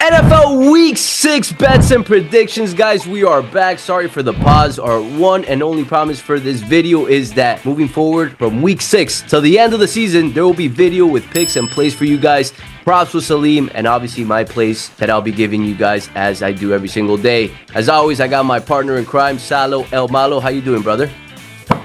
NFL Week 6 bets and predictions, guys. We are back. Sorry for the pause. Our one and only promise for this video is that moving forward from Week 6 till the end of the season, there will be video with picks and plays for you guys. Props with Salim, and obviously my plays that I'll be giving you guys as I do every single day. As always, I got my partner in crime, Salo El Malo. How you doing, brother?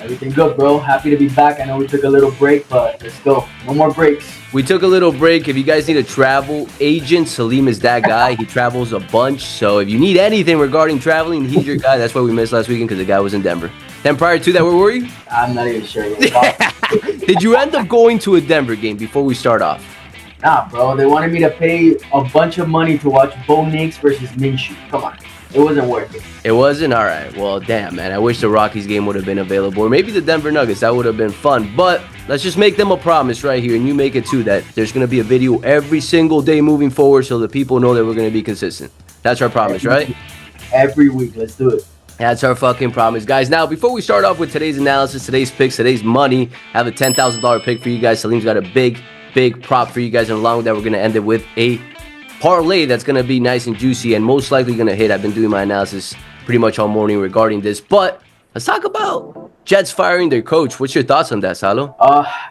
Everything good, bro. Happy to be back. I know we took a little break, but let's go. No more breaks. We took a little break. If you guys need a travel agent, Salim is that guy. He travels a bunch. So if you need anything regarding traveling, he's your guy. That's why we missed last weekend, because the guy was in Denver. Then prior to that, where were you? I'm not even sure yet. Did you end up going to a Denver game before we start off? Nah, bro. They wanted me to pay a bunch of money to watch Bo Nix versus Minshew. Come on. It wasn't worth it. It wasn't? All right. Well, damn, man. I wish the Rockies game would have been available. Or maybe the Denver Nuggets. That would have been fun. But let's just make them a promise right here. And you make it too, that there's going to be a video every single day moving forward so the people know that we're going to be consistent. That's our promise, right? Every week. Let's do it. That's our fucking promise, guys. Now, before we start off with today's analysis, today's picks, today's money, I have a $10,000 pick for you guys. Salim's got a big prop for you guys. And along with that, we're going to end it with a parlay that's going to be nice and juicy and most likely going to hit. I've been doing my analysis pretty much all morning regarding this, but let's talk about Jets firing their coach. What's your thoughts on that, Salo?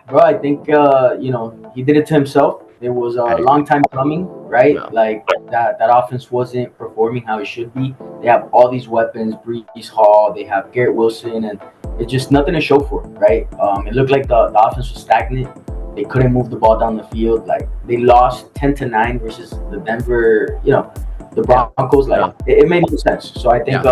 Bro, I think, he did it to himself. It was a long time coming, right? Yeah. Like, that offense wasn't performing how it should be. They have all these weapons, Breece Hall, they have Garrett Wilson, and it's just nothing to show for it, right? It looked like the offense was stagnant. They couldn't move the ball down the field. Like, they lost 10-9 versus the Denver, the Broncos. Like, it made no sense. So I think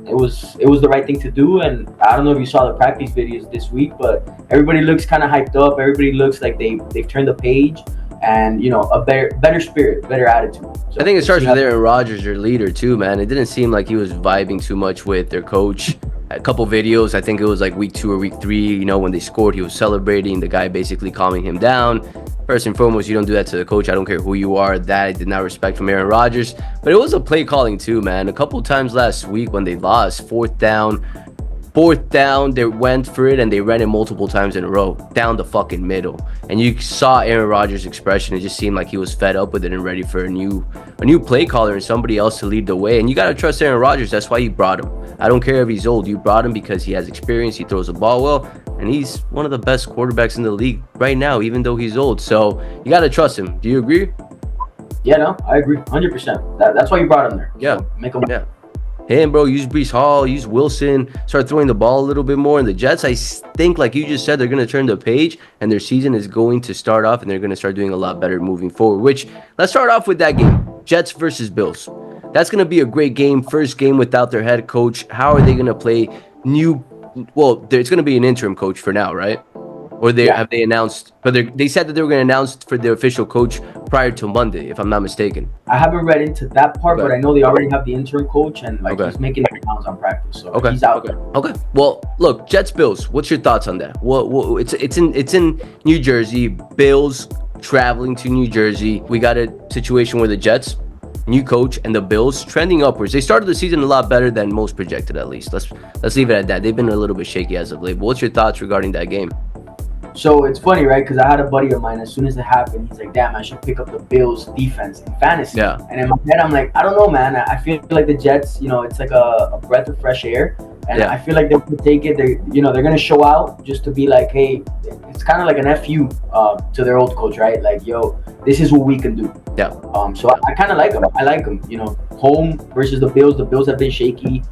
it was the right thing to do. And I don't know if you saw the practice videos this week, but everybody looks kind of hyped up. Everybody looks like they've turned the page, and a better spirit, better attitude. So I think it starts with Aaron Rodgers, their leader too, man. It didn't seem like he was vibing too much with their coach. A couple videos, I think it was like week 2 or week 3, when they scored, he was celebrating, the guy basically calming him down. First and foremost, you don't do that to the coach. I don't care who you are. That I did not respect from Aaron Rodgers. But it was a play calling too, man. A couple times last week when they lost, fourth down, they went for it and they ran it multiple times in a row down the fucking middle. And you saw Aaron Rodgers' expression. It just seemed like he was fed up with it and ready for a new play caller and somebody else to lead the way. And you got to trust Aaron Rodgers. That's why you brought him. I don't care if he's old. You brought him because he has experience. He throws the ball well. And he's one of the best quarterbacks in the league right now, even though he's old. So you got to trust him. Do you agree? Yeah, no, I agree 100%. That's why you brought him there. Yeah. So make him. Yeah. Him, bro, use Breece Hall, use Wilson, start throwing the ball a little bit more. And the Jets, I think, like you just said, they're going to turn the page and their season is going to start off and they're going to start doing a lot better moving forward, which let's start off with that game, Jets versus Bills. That's going to be a great game. First game without their head coach. How are they going to play it's going to be an interim coach for now, right? Or have they announced, but they said that they were going to announce for their official coach prior to Monday, if I'm not mistaken. I haven't read into that part, but I know they already have the interim coach and he's making rounds on practice, so he's out there. Okay. Well, look, Jets Bills. What's your thoughts on that? It's in New Jersey. Bills traveling to New Jersey. We got a situation where the Jets, new coach, and the Bills trending upwards. They started the season a lot better than most projected, at least. Let's leave it at that. They've been a little bit shaky as of late. But what's your thoughts regarding that game? So it's funny, right? Because I had a buddy of mine, as soon as it happened, he's like, damn, I should pick up the Bills defense in fantasy. Yeah. And in my head, I'm like, I don't know, man. I feel like the Jets, it's like a breath of fresh air. And I feel like they could take it. They're going to show out just to be like, hey, it's kind of like an FU to their old coach, right? Like, yo, this is what we can do. Yeah. So I kind of like them. I like them. Home versus the Bills. The Bills have been shaky.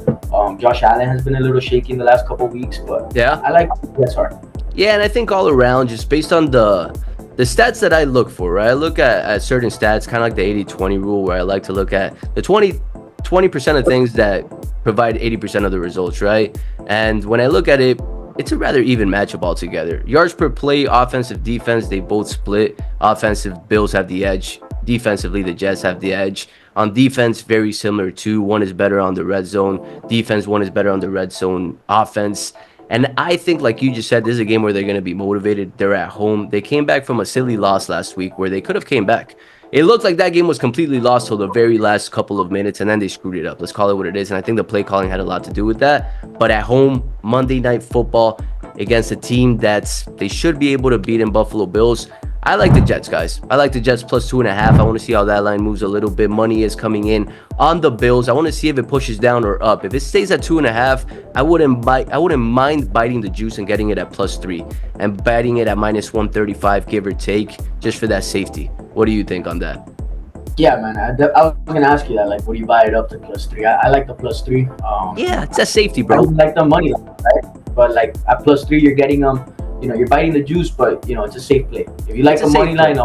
Josh Allen has been a little shaky in the last couple of weeks, but I like the Jets hard. Yeah, and I think all around, just based on the stats that I look for, right? I look at certain stats, kind of like the 80-20 rule, where I like to look at the 20% of things that provide 80% of the results, right? And when I look at it, it's a rather even matchup altogether. Yards per play, offensive, defense, they both split. Offensive, Bills have the edge. Defensively, the Jets have the edge. On defense, very similar too. One is better on the red zone defense. One is better on the red zone offense. And I think, like you just said, this is a game where they're going to be motivated. They're at home. They came back from a silly loss last week where they could have came back. It looked like that game was completely lost till the very last couple of minutes, and then they screwed it up. Let's call it what it is. And I think the play calling had a lot to do with that. But at home, Monday Night Football against a team they should be able to beat in Buffalo Bills. I like the Jets, guys. I like the Jets plus 2.5. I want to see how that line moves a little bit. Money is coming in on the Bills. I want to see if it pushes down or up. If it stays at 2.5, I wouldn't mind biting the juice and getting it at plus 3 and betting it at minus 135, give or take, just for that safety. What do you think on that? Yeah, man. I was gonna ask you that. Like, would you buy it up to plus 3? I like the plus 3. Yeah, it's that safety, I bro. don't like the money line, right? But like at plus 3, you're getting you're biting the juice, but it's a safe play. If you like the money line,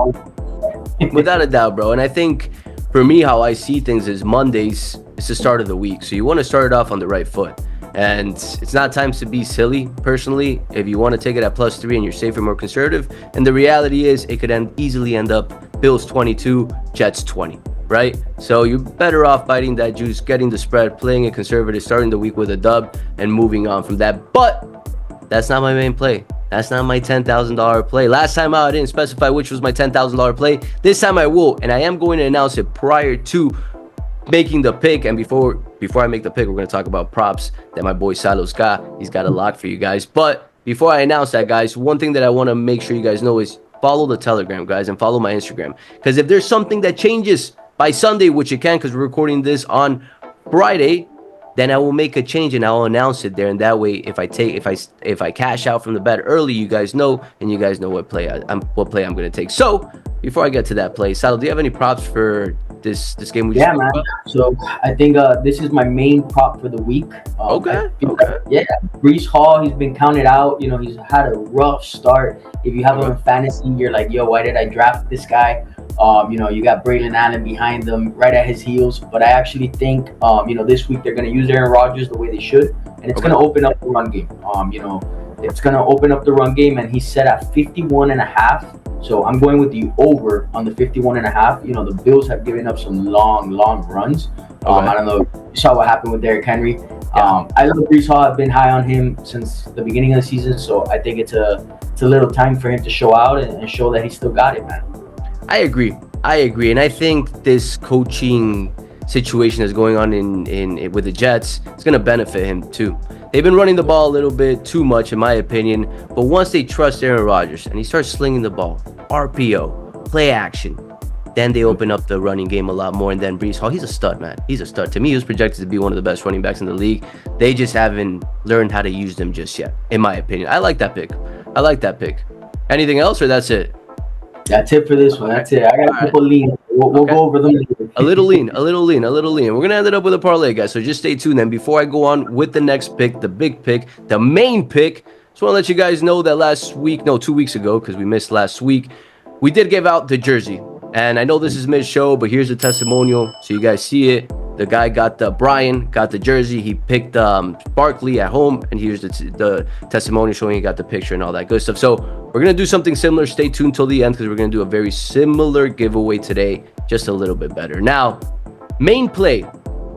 without a doubt, bro. And I think for me, how I see things is Mondays is the start of the week, so you want to start it off on the right foot. And it's not time to be silly, personally, if you want to take it at plus 3 and you're safer, more conservative. And the reality is it could easily end up Bills 22, Jets 20, right? So you're better off biting that juice, getting the spread, playing it conservative, starting the week with a dub, and moving on from that. But that's not my main play. That's not my $10,000 play. Last time out, I didn't specify which was my $10,000 play. This time I will, and I am going to announce it prior to making the pick. And before I make the pick, we're going to talk about props that my boy Salo's got. He's got a lock for you guys. But before I announce that, guys, one thing that I want to make sure you guys know is follow the Telegram, guys, and follow my Instagram. Because if there's something that changes by Sunday, which it can because we're recording this on Friday, then I will make a change and I'll announce it there. And that way, if I cash out from the bet early, you guys know, and you guys know what play I'm going to take. So before I get to that play, Salo, do you have any props for this game? Yeah, man. So I think this is my main prop for the week. Okay. Yeah, Breece Hall, he's been counted out. He's had a rough start. If you have him in fantasy, you're like, yo, why did I draft this guy? You got Braylon Allen behind them, right at his heels. But I actually think, this week they're going to use Aaron Rodgers the way they should, and it's going to open up the run game. It's going to open up the run game, and he's set at 51.5. So I'm going with the over on the 51.5. The Bills have given up some long runs. I don't know. You saw what happened with Derrick Henry. I love Breece Hall. I've been high on him since the beginning of the season. So I think it's a little time for him to show out and show that he still got it, man. I agree. And I think this coaching situation that's going on in with the Jets is going to benefit him too. They've been running the ball a little bit too much, in my opinion. But once they trust Aaron Rodgers and he starts slinging the ball, RPO, play action, then they open up the running game a lot more. And then Breece Hall, he's a stud, man. He's a stud. To me, he was projected to be one of the best running backs in the league. They just haven't learned how to use them just yet, in my opinion. I like that pick. Anything else, or that's it? That's it for this one. That's it. I got a couple lean. We'll go over them. A little lean. We're going to end it up with a parlay, guys. So just stay tuned. And before I go on with the next pick, the big pick, the main pick, just want to let you guys know that 2 weeks ago, because we missed last week, we did give out the jersey. And I know this is mid-show, but here's the testimonial so you guys see it. The guy Brian got the jersey. He picked Barkley at home, and here's the testimonial showing he got the picture and all that good stuff. So we're going to do something similar. Stay tuned till the end because we're going to do a very similar giveaway today, just a little bit better. Now, main play.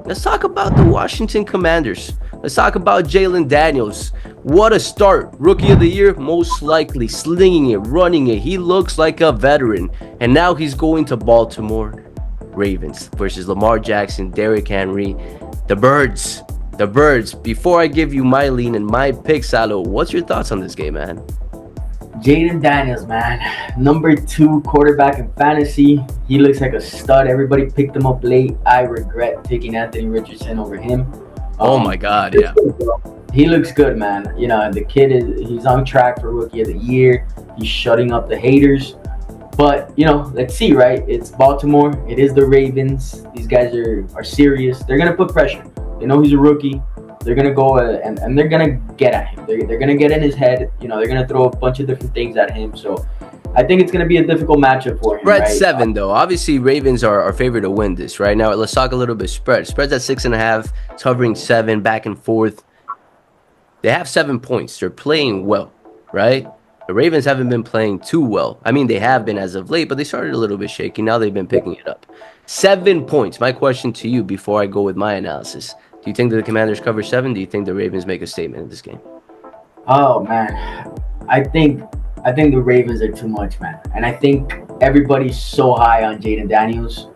Let's talk about the Washington Commanders. Let's talk about Jayden Daniels. What a start. Rookie of the year, most likely. Slinging it, running it. He looks like a veteran. And now he's going to Baltimore Ravens versus Lamar Jackson, Derrick Henry, the Birds. Before I give you my lean and my pick, Salo, what's your thoughts on this game, man? Jayden Daniels, man. Number 2 quarterback in fantasy. He looks like a stud. Everybody picked him up late. I regret taking Anthony Richardson over him. Oh my God, yeah. He looks good, man. The kid he's on track for Rookie of the Year. He's shutting up the haters. But, let's see, right? It's Baltimore. It is the Ravens. These guys are serious. They're going to put pressure. They know he's a rookie. They're going to go and they're going to get at him. They're going to get in his head. They're going to throw a bunch of different things at him. So I think it's going to be a difficult matchup for him. We're at 7, though. Obviously, Ravens are favored to win this, right? Now, let's talk a little bit spread. Spread's at 6.5. It's hovering 7, back and forth. They have 7 points. They're playing well, right? The Ravens haven't been playing too well. I mean, they have been as of late, but they started a little bit shaky. Now they've been picking it up. 7 points. My question to you before I go with my analysis. Do you think that the Commanders cover 7? Do you think the Ravens make a statement in this game? Oh, man. I think the Ravens are too much, man. And I think everybody's so high on Jayden Daniels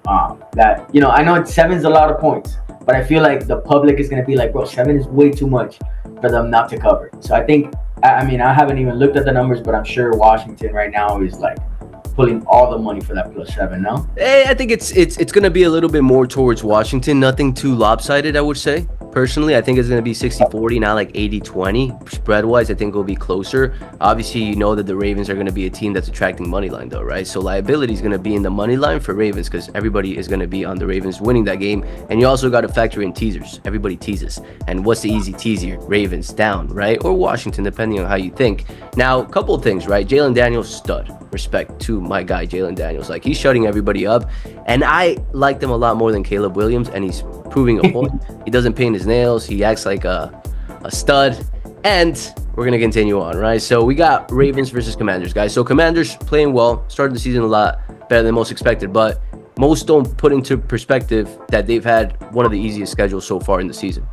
that, I know 7's a lot of points, but I feel like the public is going to be like, bro, 7 is way too much for them not to cover. So I think, I haven't even looked at the numbers, but I'm sure Washington right now is like pulling all the money for that +7. No. I think it's gonna be a little bit more towards Washington. Nothing too lopsided, I would say. Personally, I think it's going to be 60-40, not like 80-20. Spread-wise, I think it'll be closer. Obviously, you know that the Ravens are going to be a team that's attracting money line, though, right? So liability is going to be in the money line for Ravens because everybody is going to be on the Ravens winning that game. And you also got to factor in teasers. Everybody teases. And what's the easy teaser? Ravens down, right? Or Washington, depending on how you think. Now, a couple of things, right? Jalen Daniels, stud. Respect to my guy, Jalen Daniels. Like, he's shutting everybody up. And I like them a lot more than Caleb Williams, and he's proving a point. He doesn't paint his nails. He acts like a stud. And we're going to continue on, right? So we got Ravens versus Commanders, guys. So Commanders playing well. Started the season a lot better than most expected. But most don't put into perspective that they've had one of the easiest schedules so far in the season.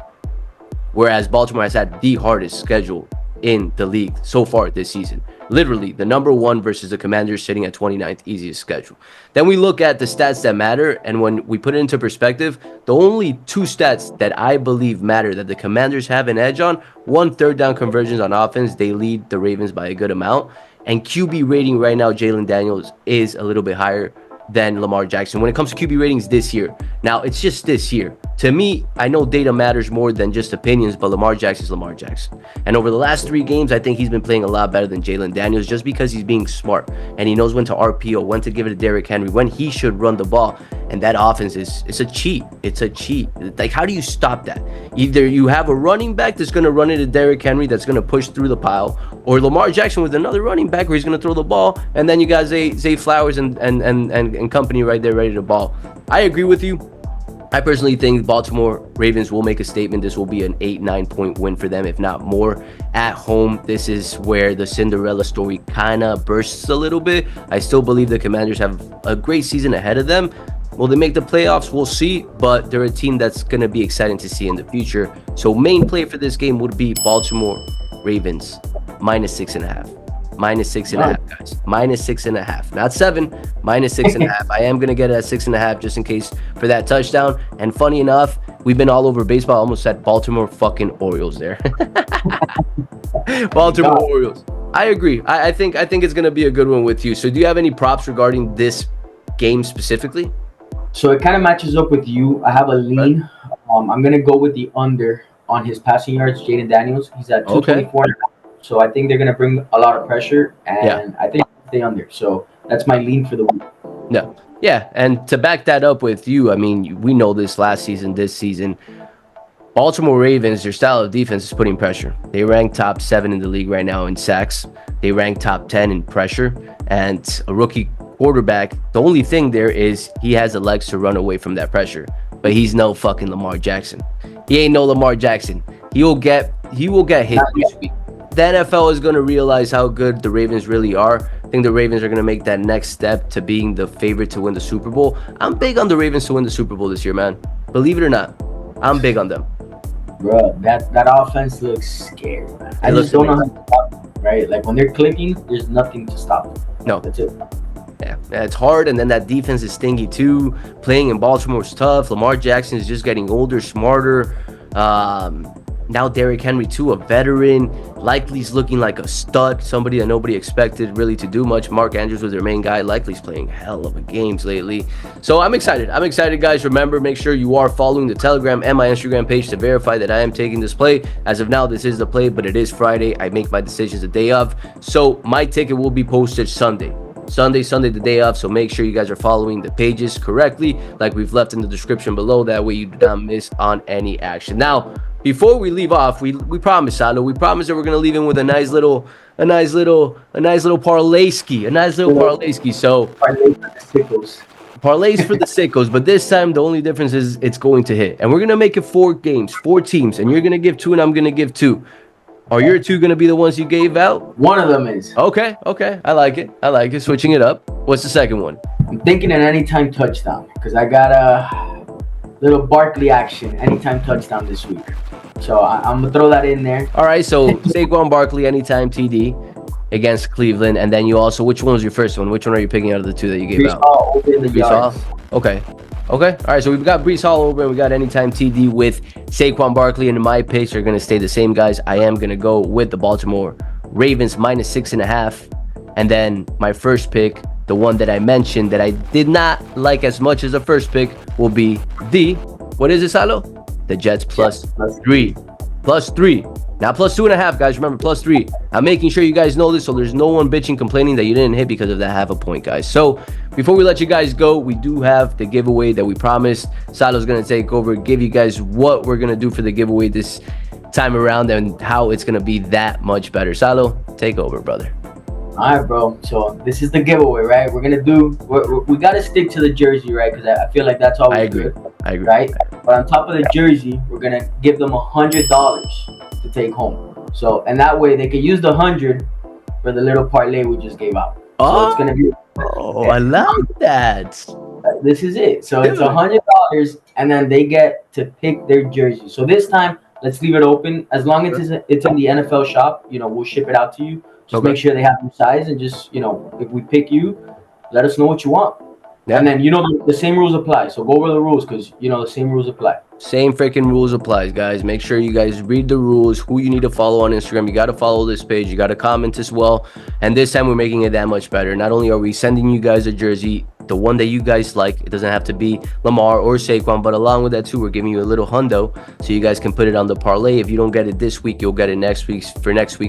Whereas Baltimore has had the hardest schedule in the league so far this season. Literally, the number one versus the Commanders sitting at 29th easiest schedule. Then we look at the stats that matter, and when we put it into perspective, the only two stats that I believe matter that the Commanders have an edge on, one, third down conversions on offense. They lead the Ravens by a good amount. And QB rating right now, Jalen Daniels is a little bit higher than Lamar Jackson when it comes to QB ratings this year. Now, it's just this year. To me, I know data matters more than just opinions, but Lamar Jackson's Lamar Jackson. And over the last 3 games, I think he's been playing a lot better than Jalen Daniels just because he's being smart. And he knows when to RPO, when to give it to Derrick Henry, when he should run the ball. And that offense it's a cheat. It's a cheat. Like, how do you stop that? Either you have a running back that's going to run into Derrick Henry that's going to push through the pile, or Lamar Jackson with another running back where he's going to throw the ball, and then you got Zay Flowers and company right there ready to ball. I agree with you. I personally think Baltimore Ravens will make a statement. This will be an 8-9 point win for them, if not more. At home, this is where the Cinderella story kind of bursts a little bit. I still believe the Commanders have a great season ahead of them. Will they make the playoffs? We'll see, but they're a team that's going to be exciting to see in the future. So main play for this game would be Baltimore Ravens -6.5. -6.5, guys. -6.5, not 7. -6.5. I am gonna get it at 6.5 just in case for that touchdown. And funny enough, we've been all over baseball. I almost said Baltimore fucking Orioles there. Baltimore Orioles. I agree. I think it's gonna be a good one with you. So do you have any props regarding this game specifically? So it kind of matches up with you. I have a lean. Right. I'm gonna go with the under on his passing yards. Jaden Daniels. He's at 224. Okay. So I think they're going to bring a lot of pressure, and I think they under. So that's my lean for the week. Yeah, and to back that up with you, I mean, we know this last season, this season, Baltimore Ravens, their style of defense is putting pressure. They rank top 7 in the league right now in sacks. They rank top 10 in pressure. And a rookie quarterback, the only thing there is he has the legs to run away from that pressure. But he's no fucking Lamar Jackson. He ain't no Lamar Jackson. He will get hit this week. The NFL is going to realize how good the Ravens really are. I think the Ravens are going to make that next step to being the favorite to win the Super Bowl. I'm big on the Ravens to win the Super Bowl this year, man. Believe it or not, I'm big on them. Bro, that offense looks scary, man. I just don't know how to stop them, right? Like, when they're clicking, there's nothing to stop them. No. That's it. Yeah, it's hard, and then that defense is stingy too. Playing in Baltimore is tough. Lamar Jackson is just getting older, smarter. Now Derrick Henry too, a veteran. Likely's looking like a stud, somebody that nobody expected really to do much. Mark Andrews was their main guy. Likely's playing hell of a games lately. So I'm excited. Guys. Remember, make sure you are following the Telegram and my Instagram page to verify that I am taking this play. As of now, this is the play, but it is Friday. I make my decisions the day of. So my ticket will be posted Sunday, the day of. So make sure you guys are following the pages correctly, like we've left in the description below. That way you do not miss on any action. Now, before we leave off, we promise, Salo, we promise that we're gonna leave him with a nice little parlayski. So parlays for the sickos, but this time the only difference is it's going to hit, and we're gonna make it 4 games, 4 teams, and you're gonna give 2, and I'm gonna give 2. Are your 2 gonna be the ones you gave out? One of them is. Okay. I like it. Switching it up. What's the second one? I'm thinking an anytime touchdown because I got a little Barkley action, anytime touchdown this week. So I'm gonna throw that in there. All right. So Saquon Barkley anytime TD against Cleveland, and then you also, which one was your first one? Which one are you picking out of the 2 that you gave out? Breece Hall. Okay. All right. So we've got Breece Hall over, and we got anytime TD with Saquon Barkley. And my picks are gonna stay the same, guys. I am gonna go with the Baltimore Ravens -6.5, and then my first pick The one that I mentioned that I did not like as much as the first pick will be what is it, Salo? The Jets plus 3. Plus 3. Not plus 2.5, guys. Remember, plus 3. I'm making sure you guys know this so there's no one bitching, complaining that you didn't hit because of that half a point, guys. So before we let you guys go, we do have the giveaway that we promised. Salo's going to take over, give you guys what we're going to do for the giveaway this time around and how it's going to be that much better. Salo, take over, brother. All right, bro. So this is the giveaway, right? We're gonna do. We gotta stick to the jersey, right? Because I feel like that's always good. I agree. Right? But on top of the jersey, we're gonna give them $100 to take home. So and that way they can use the 100 for the little parlay we just gave out. So it's gonna be. Oh, I love that. This is it. So it's $100, and then they get to pick their jersey. So this time, let's leave it open. As long as it's in the NFL shop, we'll ship it out to you. Just make sure they have your size, and just, if we pick you, let us know what you want. Yeah. And then, the same rules apply. So go over the rules because, the same rules apply. Same freaking rules applies, guys. Make sure you guys read the rules, who you need to follow on Instagram. You got to follow this page. You got to comment as well. And this time we're making it that much better. Not only are we sending you guys a jersey, the one that you guys like, it doesn't have to be Lamar or Saquon, but along with that too, we're giving you a little hundo so you guys can put it on the parlay. If you don't get it this week, you'll get it next week's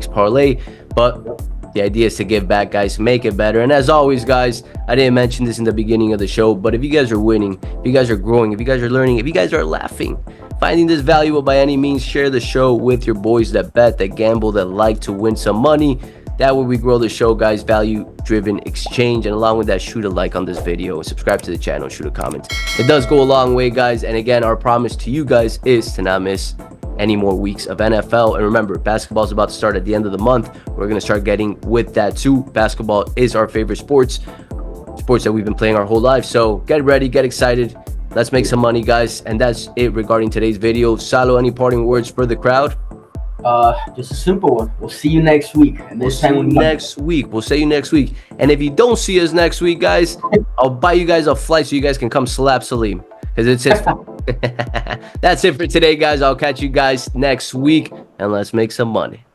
parlay. But the idea is to give back, guys, make it better. And as always, guys, I didn't mention this in the beginning of the show, but if you guys are winning, if you guys are growing, if you guys are learning, if you guys are laughing, finding this valuable by any means, share the show with your boys that bet, that gamble, that like to win some money. That way we grow the show, guys. Value-driven exchange. And along with that, shoot a like on this video, subscribe to the channel, shoot a comment. It does go a long way, guys. And again, our promise to you guys is to not miss any more weeks of NFL. And remember, basketball is about to start at the end of the month. We're going to start getting with that too. Basketball is our favorite sports that we've been playing our whole life. So get ready, get excited. Let's make some money, guys. And that's it regarding today's video. Salo, any parting words for the crowd? Just a simple one. We'll see you next week. And this time we'll see you next week. And if you don't see us next week, guys, I'll buy you guys a flight so you guys can come slap Salim. Because it's his fault. That's it for today, guys. I'll catch you guys next week. And let's make some money.